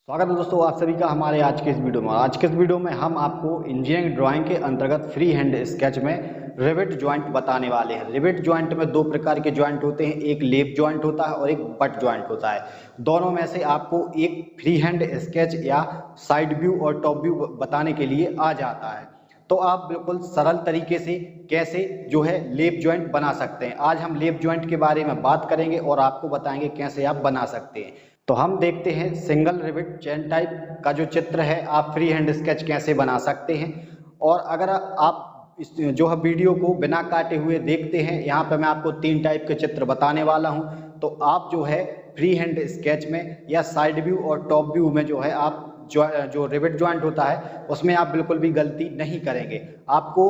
स्वागत है दोस्तों आप सभी का हमारे आज के इस वीडियो में। आज के इस वीडियो में हम आपको इंजीनियरिंग ड्राइंग के अंतर्गत फ्री हैंड स्केच में रिवेट जॉइंट बताने वाले हैं। रिवेट जॉइंट में दो प्रकार के जॉइंट होते हैं, एक लेप जॉइंट होता है और एक बट जॉइंट होता है। दोनों में से आपको एक फ्री हैंड स्केच या साइड व्यू और टॉप व्यू बताने के लिए आ जाता है, तो आप बिल्कुल सरल तरीके से कैसे जो है लेप जॉइंट बना सकते हैं। आज हम लेप जॉइंट के बारे में बात करेंगे और आपको बताएंगे कैसे आप बना सकते हैं। तो हम देखते हैं सिंगल रिवेट चेन टाइप का जो चित्र है आप फ्री हैंड स्केच कैसे बना सकते हैं। और अगर आप इस जो है वीडियो को बिना काटे हुए देखते हैं, यहाँ पे मैं आपको 3 टाइप के चित्र बताने वाला हूँ, तो आप जो है फ्री हैंड स्केच में या साइड व्यू और टॉप व्यू में जो है आप जो रिवेट जॉइंट होता है उसमें आप बिल्कुल भी गलती नहीं करेंगे। आपको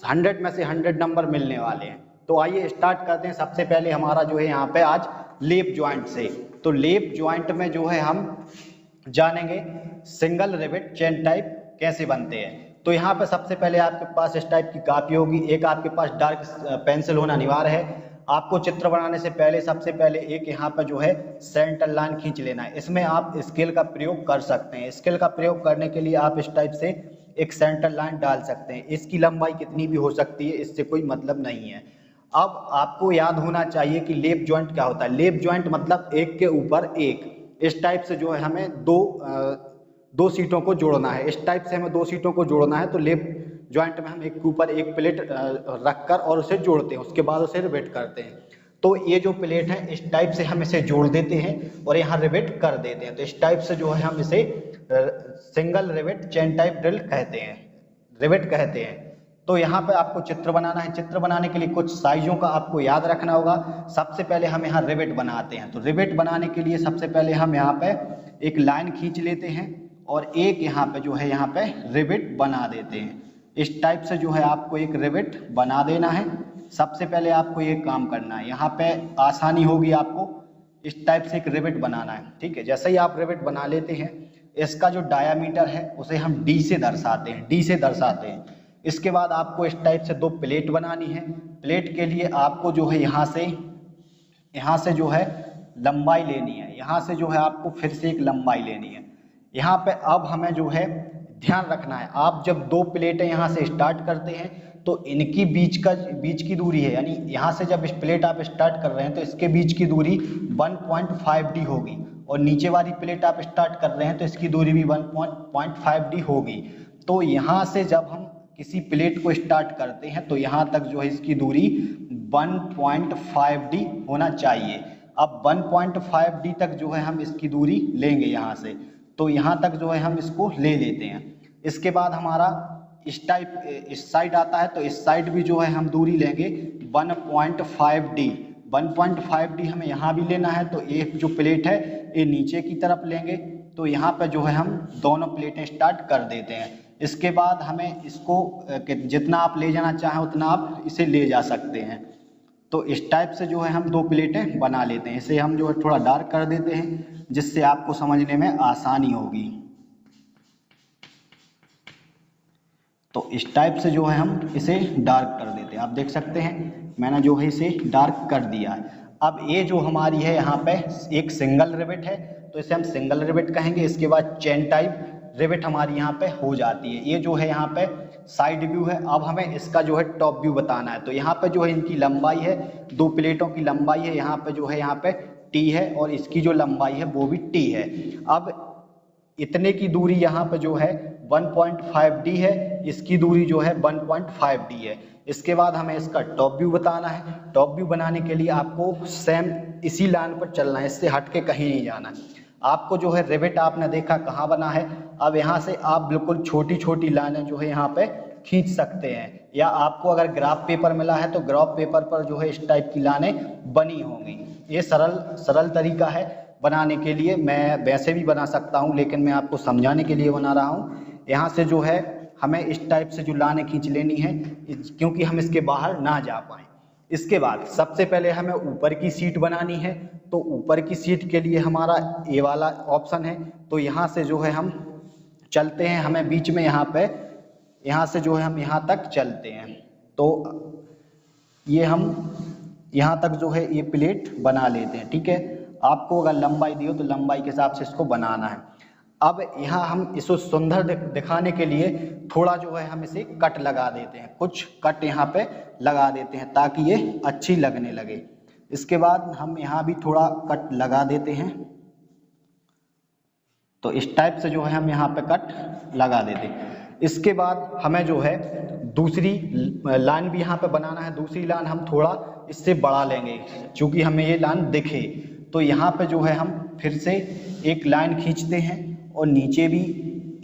100 में से 100 नंबर मिलने वाले हैं। तो आइए स्टार्ट करते हैं। सबसे पहले हमारा जो है यहाँ पे आज लेप जॉइंट से। तो लेप जॉइंट में जो है हम जानेंगे सिंगल रिवेट चेन टाइप कैसे बनते हैं। तो यहाँ पे सबसे पहले आपके पास इस टाइप की कापी होगी, एक आपके पास डार्क पेंसिल होना अनिवार्य है। आपको चित्र बनाने से पहले सबसे पहले एक यहाँ पे जो है सेंटर लाइन खींच लेना है। इसमें आप स्केल का प्रयोग कर सकते हैं। स्केल का प्रयोग करने के लिए आप इस टाइप से एक सेंटर लाइन डाल सकते हैं। इसकी लंबाई कितनी भी हो सकती है, इससे कोई मतलब नहीं है। अब आपको याद होना चाहिए कि लेप जॉइंट क्या होता है। लेप जॉइंट मतलब एक के ऊपर एक, इस टाइप से जो है हमें दो सीटों को जोड़ना है। इस टाइप से हमें 2 सीटों को जोड़ना है। तो लेप जॉइंट में हम एक के ऊपर एक प्लेट रखकर और उसे जोड़ते हैं, उसके बाद उसे रिवेट करते हैं। तो ये जो प्लेट है इस टाइप से हम इसे जोड़ देते हैं और यहाँ रिवेट कर देते हैं। तो इस टाइप से जो है हम इसे single rivet chain type drill कहते हैं, रिवेट कहते हैं। तो यहाँ पे आपको चित्र बनाना है। चित्र बनाने के लिए कुछ साइजों का आपको याद रखना होगा। सबसे पहले हम यहाँ रिवेट बनाते हैं। तो रिवेट बनाने के लिए सबसे पहले हम यहाँ पे एक लाइन खींच लेते हैं और एक यहाँ पे जो है यहाँ पे रिवेट बना देते हैं। इस टाइप से जो है आपको एक रिवेट बना देना है। सबसे पहले आपको ये काम करना है, यहाँ पे आसानी होगी आपको इस टाइप से एक रिवेट बनाना है। ठीक है, जैसे ही आप रिवेट बना लेते हैं, इसका जो डायामीटर है उसे हम डी से दर्शाते हैं, डी से दर्शाते हैं। इसके बाद आपको इस टाइप से 2 प्लेट बनानी है। प्लेट के लिए आपको जो है यहाँ से जो है लंबाई लेनी है, यहाँ से जो है आपको फिर से एक लंबाई लेनी है। यहाँ पे अब हमें जो है ध्यान रखना है, आप जब 2 प्लेटें यहाँ से स्टार्ट करते हैं तो इनकी बीच की दूरी है, यानी यहाँ से जब इस प्लेट आप स्टार्ट कर रहे हैं तो इसके बीच की दूरी 1.5D होगी और नीचे वाली प्लेट आप स्टार्ट कर रहे हैं तो इसकी दूरी भी 1.5D होगी। तो यहाँ से जब हम किसी प्लेट को स्टार्ट करते हैं तो यहाँ तक जो है इसकी दूरी 1.5D होना चाहिए। अब 1.5D तक जो है हम इसकी दूरी लेंगे यहाँ से, तो यहाँ तक जो है हम इसको ले लेते हैं। इसके बाद हमारा इस साइड आता है, तो इस साइड भी जो है हम दूरी लेंगे 1.5D। 1.5D हमें यहाँ भी लेना है। तो एक जो प्लेट है ये नीचे की तरफ लेंगे, तो यहाँ पे जो है हम दोनों प्लेटें स्टार्ट कर देते हैं। इसके बाद हमें इसको जितना आप ले जाना चाहें उतना आप इसे ले जा सकते हैं। तो इस टाइप से जो है हम 2 प्लेटें बना लेते हैं। इसे हम जो है थोड़ा डार्क कर देते हैं जिससे आपको समझने में आसानी होगी। तो इस टाइप से जो है हम इसे डार्क कर देते हैं। आप देख सकते हैं मैंने जो है इसे डार्क कर दिया है। अब ये जो हमारी है यहाँ पे एक सिंगल रिवेट है, तो इसे हम सिंगल रिवेट कहेंगे। इसके बाद चेन टाइप रिवेट हमारी यहाँ पे हो जाती है। ये जो है यहाँ पे साइड व्यू है। अब हमें इसका जो है टॉप व्यू बताना है। तो यहाँ पे जो है इनकी लंबाई है, 2 प्लेटों की लंबाई है यहाँ पे जो है यहाँ पे टी है और इसकी जो लंबाई है वो भी टी है। अब इतने की दूरी यहाँ पे जो है 1.5D है, इसकी दूरी जो है 1.5D है। इसके बाद हमें इसका टॉप व्यू बताना है। टॉप व्यू बनाने के लिए आपको सेम इसी लाइन पर चलना है, इससे हट के कहीं नहीं जाना है। आपको जो है रिवेट आपने देखा कहाँ बना है। अब यहाँ से आप बिल्कुल छोटी छोटी लाइनें जो है यहाँ पे खींच सकते हैं, या आपको अगर ग्राफ पेपर मिला है तो ग्राफ पेपर पर जो है इस टाइप की लाइनें बनी होंगी। ये सरल तरीका है बनाने के लिए। मैं वैसे भी बना सकता हूँ लेकिन मैं आपको समझाने के लिए बना रहा हूँ। यहाँ से जो है हमें इस टाइप से जो लाइनें खींच लेनी है क्योंकि हम इसके बाहर ना जा पाएँ। इसके बाद सबसे पहले हमें ऊपर की सीट बनानी है। तो ऊपर की सीट के लिए हमारा ये वाला ऑप्शन है। तो यहाँ से जो है हम चलते हैं, हमें बीच में यहाँ से जो है हम यहाँ तक चलते हैं। तो ये हम यहाँ तक जो है ये प्लेट बना लेते हैं। ठीक है, आपको अगर लंबाई दी हो तो लंबाई के हिसाब से इसको बनाना है। अब यहाँ हम इसको सुंदर दिखाने के लिए थोड़ा जो है हम इसे कट लगा देते हैं, कुछ कट यहाँ पे लगा देते हैं ताकि ये अच्छी लगने लगे। इसके बाद हम यहाँ भी थोड़ा कट लगा देते हैं। तो इस टाइप से जो है हम यहाँ पे कट लगा देते हैं। इसके बाद हमें जो है दूसरी लाइन भी यहाँ पे बनाना है। दूसरी लाइन हम थोड़ा इससे बढ़ा लेंगे क्योंकि हमें ये लाइन दिखे। तो यहाँ पे जो है हम फिर से एक लाइन खींचते हैं और नीचे भी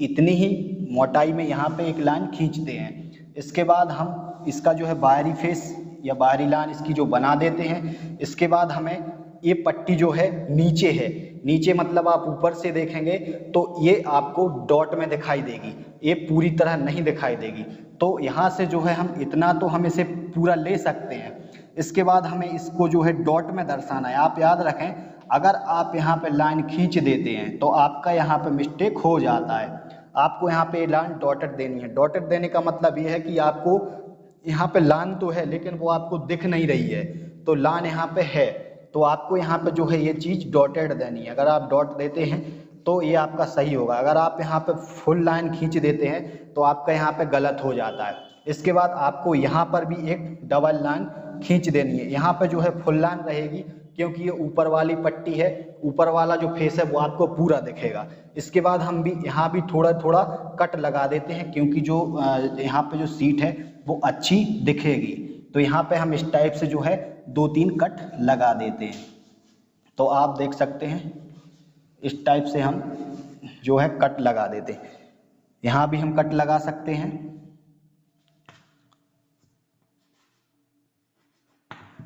इतनी ही मोटाई में यहाँ पे एक लाइन खींचते हैं। इसके बाद हम इसका जो है बाहरी फेस या बाहरी लाइन इसकी जो बना देते हैं। इसके बाद हमें ये पट्टी जो है नीचे है, नीचे मतलब आप ऊपर से देखेंगे तो ये आपको डॉट में दिखाई देगी, ये पूरी तरह नहीं दिखाई देगी। तो यहाँ से जो है हम इतना तो हम इसे पूरा ले सकते हैं। इसके बाद हमें इसको जो है डॉट में दर्शाना है। आप याद रखें, अगर आप यहाँ पे लाइन खींच देते हैं तो आपका यहाँ पे मिस्टेक हो जाता है। आपको यहाँ पे लाइन डॉटेड देनी है। डॉटेड देने का मतलब ये है कि आपको यहाँ पे लाइन तो है लेकिन वो आपको दिख नहीं रही है, तो लाइन यहाँ पे है तो आपको यहाँ पे जो है ये चीज़ डॉटेड देनी है। अगर आप डॉट देते हैं तो ये आपका सही होगा। अगर आप यहाँ पे फुल लाइन खींच देते हैं तो आपका यहाँ पे गलत हो जाता है। इसके बाद आपको यहाँ पर भी एक डबल लाइन खींच देनी है। यहाँ पे जो है फुल लाइन रहेगी क्योंकि ये ऊपर वाली पट्टी है, ऊपर वाला जो फेस है वो आपको पूरा दिखेगा। इसके बाद हम भी यहाँ भी थोड़ा थोड़ा कट लगा देते हैं क्योंकि जो यहाँ पे जो सीट है वो अच्छी दिखेगी। तो यहाँ पे हम इस टाइप से जो है 2-3 कट लगा देते हैं। तो आप देख सकते हैं इस टाइप से हम जो है कट लगा देते हैं। यहाँ भी हम कट लगा सकते हैं।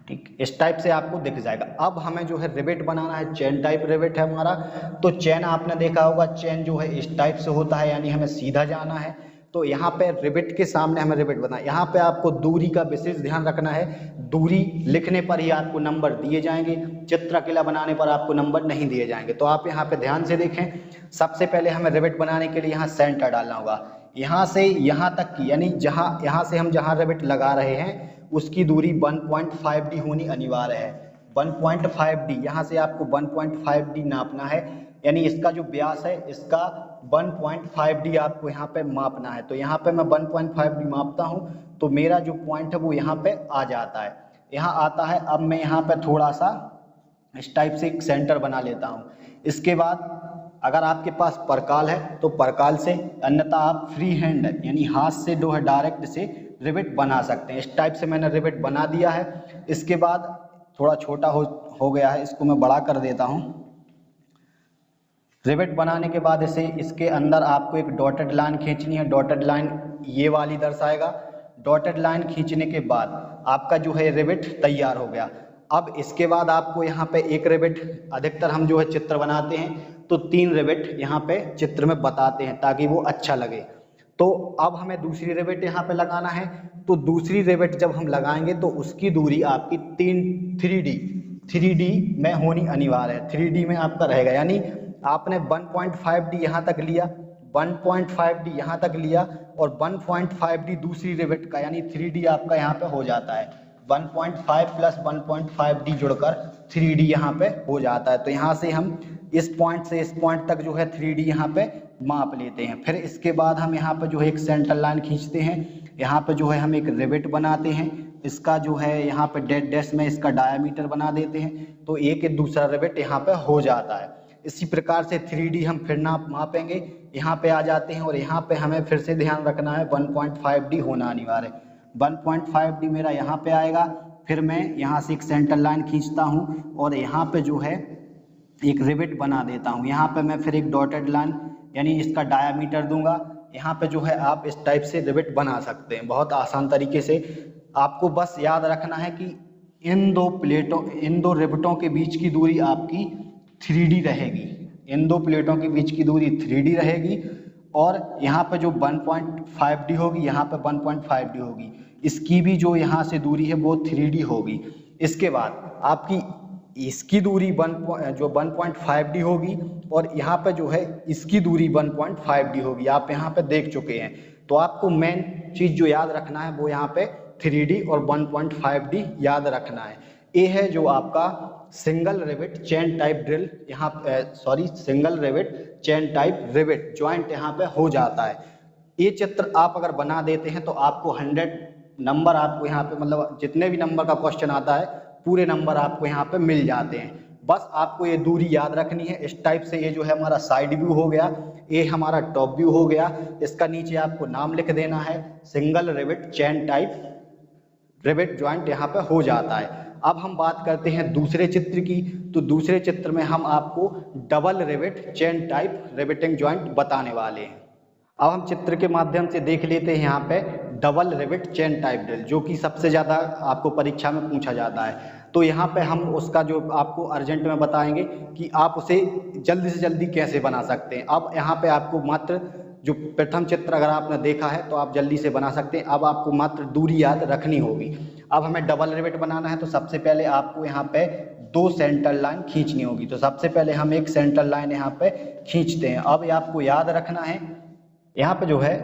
ठीक, इस टाइप से आपको दिख जाएगा। अब हमें जो है रिवेट बनाना है, चेन टाइप रिवेट है हमारा। तो चेन आपने देखा होगा, चेन जो है इस टाइप से होता है, यानी हमें सीधा जाना है। तो यहाँ पे रिवेट के सामने हमें रिवेट बनाना है। यहाँ पे आपको दूरी का विशेष ध्यान रखना है। दूरी लिखने पर ही आपको नंबर दिए जाएंगे, चित्रकला बनाने पर आपको नंबर नहीं दिए जाएंगे। तो आप यहाँ पे ध्यान से देखें। सबसे पहले हमें रिवेट बनाने के लिए यहाँ सेंटर डालना होगा। यहाँ से यहाँ तक की, यानी यहाँ से हम जहाँ रिवेट लगा रहे हैं उसकी दूरी 1.5D होनी अनिवार्य है। 1.5D, यहाँ से आपको 1.5D नापना है, यानी इसका जो व्यास है इसका 1.5D आपको यहाँ पे मापना है। तो यहाँ पे मैं 1.5D मापता हूँ तो मेरा जो पॉइंट है वो यहाँ पे आ जाता है, यहाँ आता है। अब मैं यहाँ पे थोड़ा सा इस टाइप से एक सेंटर बना लेता हूँ। इसके बाद अगर आपके पास परकाल है तो परकाल से, अन्यथा आप फ्री हैंड यानी हाथ से जो है डायरेक्ट से रिवेट बना सकते हैं। इस टाइप से मैंने रिवेट बना दिया है। इसके बाद थोड़ा छोटा हो गया है, इसको मैं बड़ा कर देता हूँ। रिवेट बनाने के बाद इसके अंदर आपको एक डॉटेड लाइन खींचनी है। डॉटेड लाइन ये वाली दर्शाएगा। डॉटेड लाइन खींचने के बाद आपका जो है रिवेट तैयार हो गया। अब इसके बाद आपको यहाँ पे एक रिवेट, अधिकतर हम जो है चित्र बनाते हैं तो 3 रिवेट यहाँ पे चित्र में बताते हैं ताकि वो अच्छा लगे। तो अब हमें दूसरी रिवेट यहाँ पे लगाना है। तो दूसरी रिवेट जब हम लगाएंगे तो उसकी दूरी आपकी 3D में होनी अनिवार्य है। 3D में आपका रहेगा, यानी आपने 1.5D यहाँ तक लिया, 1.5D यहाँ तक लिया और 1.5D दूसरी रिवेट का, यानी 3D आपका यहाँ पे हो जाता है। 1.5 प्लस 1.5D जुड़कर 3D यहाँ पे हो जाता है। तो यहाँ से हम इस पॉइंट से इस पॉइंट तक जो है 3D यहाँ पे माप लेते हैं। फिर इसके बाद हम यहाँ पे जो है एक सेंटर लाइन खींचते हैं। यहाँ पे जो है हम एक रिवेट बनाते हैं। इसका जो है यहाँ पे डैश में इसका डायामीटर बना देते हैं। तो एक दूसरा रिवेट यहाँ पे हो जाता है। इसी प्रकार से 3D हम फिर मापेंगे, यहाँ पे आ जाते हैं और यहाँ पे हमें फिर से ध्यान रखना है 1.5D होना अनिवार्य है। 1.5D मेरा यहाँ पे आएगा। फिर मैं यहाँ से एक सेंटर लाइन खींचता हूँ और यहाँ पे जो है एक रिवेट बना देता हूँ। यहाँ पे मैं फिर एक डॉटेड लाइन यानी इसका डायामीटर दूंगा। यहाँ पे जो है आप इस टाइप से रिवेट बना सकते हैं बहुत आसान तरीके से। आपको बस याद रखना है कि इन दो रिवेटों के बीच की दूरी आपकी 3D रहेगी। इन दो प्लेटों के बीच की दूरी 3D रहेगी और यहाँ पे जो 1.5D होगी, यहाँ पे 1.5D होगी। इसकी भी जो यहाँ से दूरी है वो 3D होगी। इसके बाद आपकी इसकी दूरी 1.5D होगी और यहाँ पे जो है इसकी दूरी 1.5D होगी। आप यहाँ पे देख चुके हैं। तो आपको मेन चीज़ जो याद रखना है वो यहाँ पे 3D और 1.5D याद रखना है। ये है जो आपका single rivet chain type drill यहाँ single rivet chain type rivet joint यहाँ पे हो जाता है। ये चित्र आप अगर बना देते हैं तो आपको 100 नंबर आपको यहाँ पे मतलब जितने भी नंबर का क्वेश्चन आता है पूरे नंबर आपको यहाँ पे मिल जाते हैं। बस आपको ये दूरी याद रखनी है। इस टाइप से ये जो है हमारा साइड व्यू हो गया, ये हमारा टॉप व्यू हो गया। इसका नीचे आपको नाम लिख देना है, single rivet chain type rivet joint यहाँ पे हो जाता है। अब हम बात करते हैं दूसरे चित्र की, तो दूसरे चित्र में हम आपको double rivet chain type riveting joint बताने वाले हैं। अब हम चित्र के माध्यम से देख लेते हैं यहाँ पे double rivet chain type drill, जो कि सबसे ज़्यादा आपको परीक्षा में पूछा जाता है। तो यहाँ पे हम उसका जो आपको अर्जेंट में बताएंगे कि आप उसे जल्दी से जल्दी कैसे बना सकते हैं। अब यहाँ पे आपको मात्र जो प्रथम चित्र अगर आपने देखा है तो आप जल्दी से बना सकते हैं। अब आपको मात्र दूरी याद रखनी होगी। अब हमें डबल रिवेट बनाना है तो सबसे पहले आपको यहाँ पे 2 सेंटर लाइन खींचनी होगी। तो सबसे पहले हम एक सेंटर लाइन यहाँ पे खींचते हैं। अब आपको याद रखना है, यहाँ पे जो है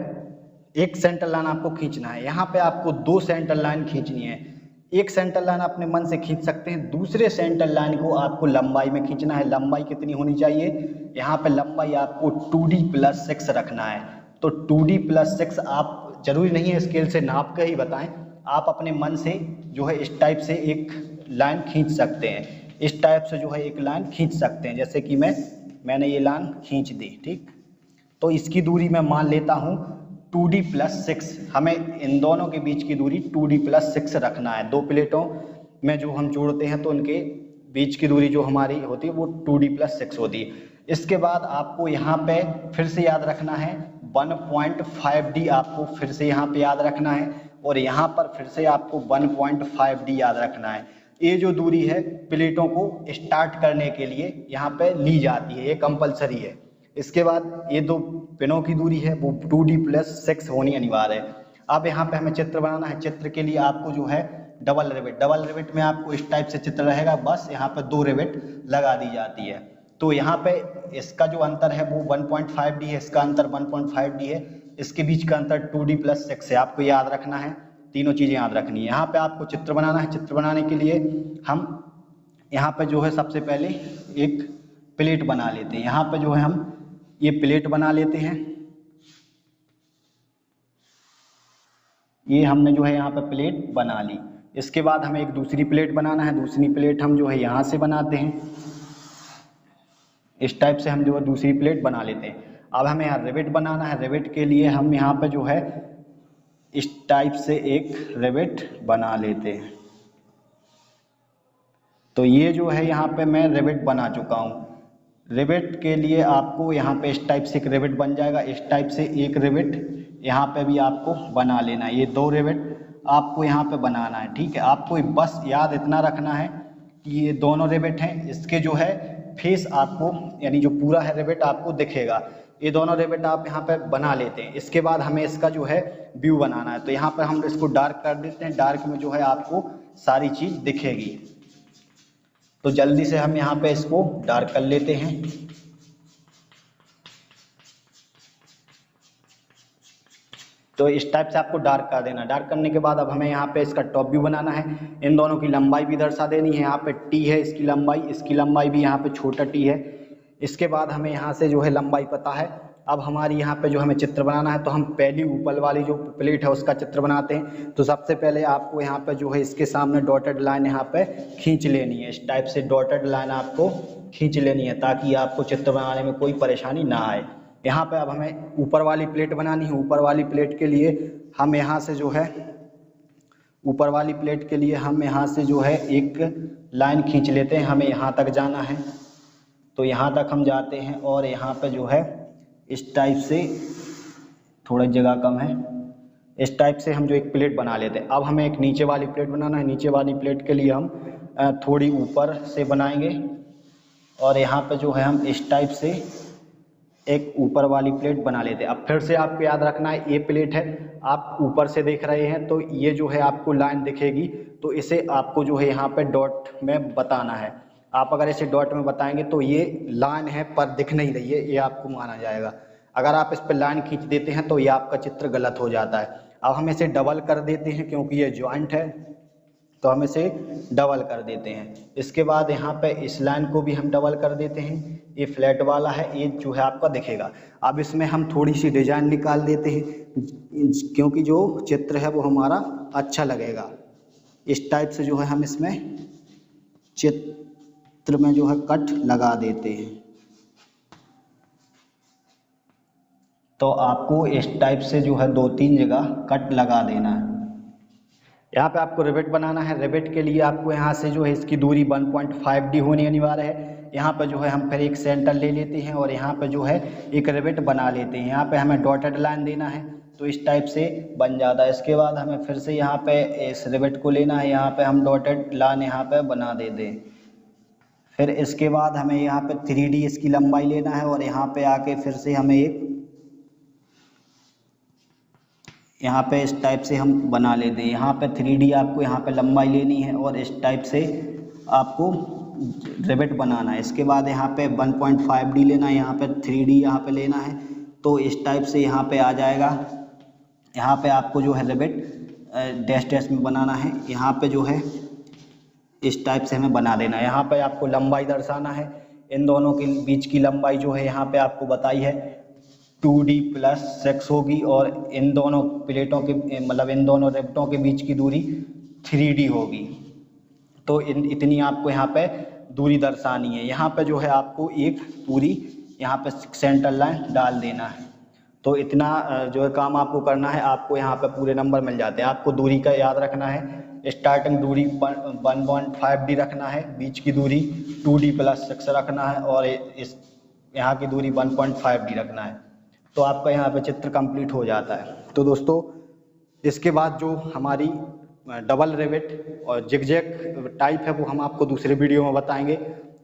एक सेंटर लाइन आपको खींचना है, यहाँ पे आपको 2 सेंटर लाइन खींचनी है। एक सेंटर लाइन अपने मन से खींच सकते हैं, दूसरे सेंटर लाइन को आपको लंबाई में खींचना है। लंबाई कितनी होनी चाहिए, यहाँ पे लंबाई आपको 2D+6 रखना है। तो 2D+6 आप जरूरी नहीं है स्केल से नाप कर ही बताएं, आप अपने मन से जो है इस टाइप से एक लाइन खींच सकते हैं। इस टाइप से जो है एक लाइन खींच सकते हैं, जैसे कि मैंने ये लाइन खींच दी। ठीक, तो इसकी दूरी मैं मान लेता हूँ 2D+6। हमें इन दोनों के बीच की दूरी 2D+6 रखना है। 2 प्लेटों में जो हम जोड़ते हैं तो उनके बीच की दूरी जो हमारी होती है वो 2D+6 होती है। इसके बाद आपको यहाँ पे फिर से याद रखना है 1.5D आपको फिर से यहाँ पे याद रखना है, और यहाँ पर फिर से आपको 1.5D याद रखना है। ये जो दूरी है प्लेटों को स्टार्ट करने के लिए यहाँ पे ली जाती है, ये कंपलसरी है। इसके बाद ये 2 पिनों की दूरी है वो 2D+6 होनी अनिवार्य है। अब यहाँ पे हमें चित्र बनाना है। चित्र के लिए आपको जो है डबल रिवेट में आपको इस टाइप से चित्र रहेगा, बस यहाँ पे 2 रिवेट लगा दी जाती है। तो यहाँ पे इसका जो अंतर है वो 1.5D है, इसका अंतर 1.5D है, इसके बीच का अंतर 2D+6 है। आपको याद रखना है, तीनों चीज़ें याद रखनी है। यहाँ पे आपको चित्र बनाना है। चित्र बनाने के लिए हम यहाँ पे जो है सबसे पहले एक प्लेट बना लेते हैं। यहाँ पे जो है हम ये प्लेट बना लेते हैं। ये हमने जो है यहाँ पे प्लेट बना ली। इसके बाद हमें एक दूसरी प्लेट बनाना है। दूसरी प्लेट हम जो है यहाँ से बनाते हैं, इस टाइप से हम जो है दूसरी प्लेट बना लेते हैं। अब हमें यहाँ रिवेट बनाना है। रिवेट के लिए हम यहाँ पे जो है इस टाइप से एक रिवेट बना लेते हैं। तो ये जो है यहाँ पे मैं रिवेट बना चुका हूँ। रिवेट के लिए आपको यहाँ पे इस टाइप से एक रिवेट बन जाएगा। इस टाइप से एक रिवेट यहाँ पे भी आपको बना लेना है। ये 2 रिवेट आपको यहाँ पे बनाना है। ठीक है, आपको बस याद इतना रखना है कि ये दोनों रिवेट हैं, इसके जो है फेस आपको यानी जो पूरा है रिवेट आपको दिखेगा। ये दोनों रिवेट आप यहाँ पे बना लेते हैं। इसके बाद हमें इसका जो है व्यू बनाना है। तो यहाँ पर हम इसको डार्क कर देते हैं। डार्क में जो है आपको सारी चीज़ दिखेगी। तो जल्दी से हम यहाँ पे इसको डार्क कर लेते हैं। तो इस टाइप से आपको डार्क कर देना। डार्क करने के बाद अब हमें यहाँ पे इसका टॉप व्यू बनाना है। इन दोनों की लंबाई भी दर्शा देनी है। यहाँ पे टी है इसकी लंबाई भी यहाँ पे छोटा टी है। इसके बाद हमें यहाँ से जो है लंबाई पता है। अब हमारी यहाँ पे जो हमें चित्र बनाना है तो हम पहली ऊपर वाली जो प्लेट है उसका चित्र बनाते हैं। तो सबसे पहले आपको यहाँ पे जो है इसके सामने डॉटेड लाइन यहाँ पे खींच लेनी है। इस टाइप से डॉटेड लाइन आपको खींच लेनी है ताकि आपको चित्र बनाने में कोई परेशानी ना आए। यहाँ पे अब हमें ऊपर वाली प्लेट बनानी है। ऊपर वाली प्लेट के लिए हम यहाँ से जो है एक लाइन खींच लेते हैं। हमें यहाँ तक जाना है तो यहाँ तक हम जाते हैं और यहाँ पे जो है इस टाइप से, थोड़ा जगह कम है, इस टाइप से हम जो एक प्लेट बना लेते हैं। अब हमें एक नीचे वाली प्लेट बनाना है। नीचे वाली प्लेट के लिए हम थोड़ी ऊपर से बनाएंगे और यहाँ पे जो है हम इस टाइप से एक ऊपर वाली प्लेट बना लेते हैं। अब फिर से आपको याद रखना है, ये प्लेट है, आप ऊपर से देख रहे हैं तो ये जो है आपको लाइन दिखेगी, तो इसे आपको जो है यहाँ पे डॉट में बताना है। आप अगर इसे डॉट में बताएंगे तो ये लाइन है पर दिख नहीं रही है, ये आपको माना जाएगा। अगर आप इस पर लाइन खींच देते हैं तो ये आपका चित्र गलत हो जाता है। अब हम इसे डबल कर देते हैं क्योंकि ये ज्वाइंट है। तो हम इसे डबल कर देते हैं। इसके बाद यहाँ पे इस लाइन को भी हम डबल कर देते हैं। ये फ्लैट वाला है, ये जो है आपका दिखेगा। अब इसमें हम थोड़ी सी डिजाइन निकाल देते हैं, क्योंकि जो चित्र है वो हमारा अच्छा लगेगा। इस टाइप से जो है हम इसमें चित्र में जो है कट लगा देते हैं। तो आपको इस टाइप से जो है 2-3 जगह कट लगा देना है। यहाँ पे आपको रिवेट बनाना है। रिवेट के लिए आपको यहाँ से जो है इसकी दूरी 1.5D होनी अनिवार्य है। यहाँ पे जो है हम फिर एक सेंटर ले लेते हैं और यहाँ पे जो है एक रिवेट बना लेते हैं। यहाँ पे हमें डॉटेड लाइन देना है, तो इस टाइप से बन जाता है। इसके बाद हमें फिर से यहाँ पे इस रिवेट को लेना है, यहाँ पे हम डॉटेड लाइन यहाँ पे बना देते हैं। फिर इसके बाद हमें यहाँ पे 3D इसकी लंबाई लेना है और यहाँ पे आके फिर से हमें एक यहाँ पे इस टाइप से हम बना लेते हैं। यहाँ पे 3D आपको यहाँ पे लंबाई लेनी है और इस टाइप से आपको रिवेट बनाना है। इसके बाद यहाँ पे 1.5D लेना है, यहाँ पे 3D यहाँ पे लेना है, तो इस टाइप से यहाँ पे आ जाएगा। यहाँ पे आपको जो है रिवेट डैश डैश में बनाना है। यहाँ पे जो है इस टाइप से हमें बना देना है। यहाँ पे आपको लंबाई दर्शाना है। इन दोनों के बीच की लंबाई जो है यहाँ पे आपको बताई है 2D+6 होगी और इन दोनों प्लेटों के मतलब इन दोनों रिवेटों के बीच की दूरी 3D होगी। तो इतनी आपको यहाँ पे दूरी दर्शानी है। यहाँ पे जो है आपको एक पूरी यहाँ पे सेंटर लाइन डाल देना है। तो इतना जो है काम आपको करना है। आपको यहाँ पे पूरे नंबर मिल जाते हैं। आपको दूरी का याद रखना है। स्टार्टिंग दूरी 1.5D रखना है, बीच की दूरी 2D+6 रखना है और इस यहाँ की दूरी 1.5D रखना है। तो आपका यहाँ पे चित्र कंप्लीट हो जाता है। तो दोस्तों इसके बाद जो हमारी डबल रिवेट और जिगजैग टाइप है वो हम आपको दूसरे वीडियो में बताएंगे।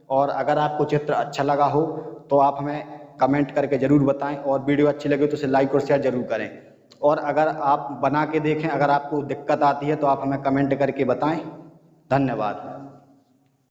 और अगर आपको चित्र अच्छा लगा हो तो आप हमें कमेंट करके ज़रूर बताएं और वीडियो अच्छी लगे तो उसे लाइक और शेयर ज़रूर करें। और अगर आप बना के देखें, अगर आपको दिक्कत आती है तो आप हमें कमेंट करके बताएं। धन्यवाद।